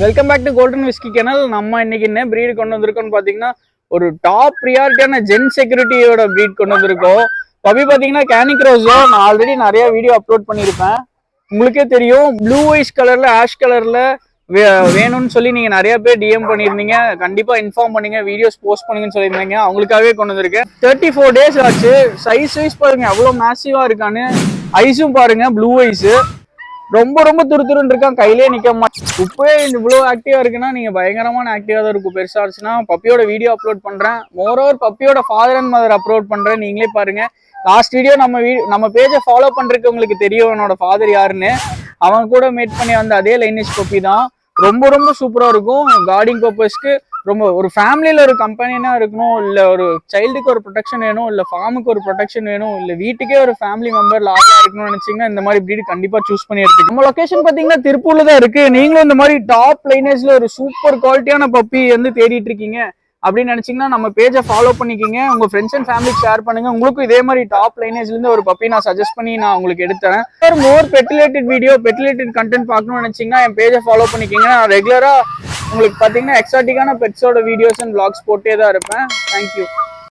Welcome back to golden whisky channel. நம்ம இன்னைக்கு என்ன பிரீட் கொண்டு வந்திருக்கோம்னு பாத்தீங்கன்னா ஒரு டாப் ப்ரியாரிட்டியான ஜென் செக்யூரிட்டியோட பிரீட் கொண்டு வந்திருக்கோம். பப்பி பாத்தீங்கன்னா கேனிக்ரோஸோ நான் ஆல்ரெடி நிறைய வீடியோ அப்லோட் பண்ணியிருப்பேன். உங்களுக்கே தெரியும், ப்ளூ ஐஸ் கலர்ல ஆஷ் கலர்ல வேணும்னு சொல்லி நீங்க நிறைய பேர் டிஎம் பண்ணியிருந்தீங்க. கண்டிப்பா இன்ஃபார்ம் பண்ணுங்க, வீடியோஸ் போஸ்ட் பண்ணுங்கன்னு சொல்லியிருந்தீங்க. அவங்களுக்காகவே கொண்டு வந்திருக்கேன். 34 days ஆச்சு. சைஸ் வைஸ் பாருங்க எவ்வளவு மேசிவா இருக்கான்னு. ஐஸும் பாருங்க, ப்ளூ ஐஸ் ரொம்ப ரொம்ப துருத்துருன்னு இருக்கான், கையிலே நிக்க மாட்டேன். இப்பவே இவ்வளவு ஆக்டிவா இருக்குன்னா நீங்க பயங்கரமான ஆக்டிவா தான் இருக்கும். பெருசா இருந்துச்சுன்னா பப்பியோட வீடியோ அப்லோட் பண்றேன். மோரோவர் பப்பியோட ஃபாதர் அண்ட் மதர் அப்லோட் பண்றேன், நீங்களே பாருங்க. லாஸ்ட் வீடியோ நம்ம பேஜை ஃபாலோ பண்றதுக்கு உங்களுக்கு தெரியும் என்னோட ஃபாதர் யாருன்னு. அவன் கூட மீட் பண்ணி வந்த அதே லைனேஜ் பப்பி தான். ரொம்ப ரொம்ப சூப்பரா இருக்கும். கார்டிங் பர்பஸ்க்கு ரொம்ப ஒரு ஃபேமிலியில ஒரு கம்பெனினா இருக்கணும், இல்ல ஒரு சைல்டுக்கு ஒரு ப்ரொடெக்ஷன் வேணும், இல்ல ஃபார்முக்கு ஒரு ப்ரொடெக்ஷன் வேணும், இல்ல வீட்டுக்கே ஒரு ஃபேமிலி மெம்பர் லாயா இருக்கணும்னு நினைச்சீங்கன்னா இந்த மாதிரி பிரீட் கண்டிப்பா சூஸ் பண்ணி எடுத்துக்கணும். நம்ம லொகேஷன் பாத்தீங்கன்னா திருப்பூர்ல தான் இருக்கு. நீங்களும் இந்த மாதிரி டாப் லைனேஜ்ல ஒரு சூப்பர் குவாலிட்டியான பப்பி வந்து தேடிட்டு இருக்கீங்க அப்படின்னு நினைச்சீங்கன்னா நம்ம பேஜை ஃபாலோ பண்ணிக்கிங்க. உங்க ஃப்ரெண்ட்ஸ் அண்ட் ஃபேமிலி ஷேர் பண்ணுங்க. உங்களுக்கும் இதே மாதிரி டாப் லைனேஜ்ல இருந்து ஒரு பப்பி நான் சஜஸ்ட் பண்ணி நான் உங்களுக்கு எடுத்தேன். More pet related video, pet related content பார்க்கணும்னு நினைச்சீங்கன்னா என் பேஜை ஃபாலோ பண்ணிக்கிங்க. நான் ரெகுலரா உங்களுக்கு பாத்தீங்கன்னா எக்ஸாட்டிக்கான பெட்ஸோட வீடியோஸ் அண்ட் vlogs போட்டே தான் இருப்பேன். தேங்க்யூ.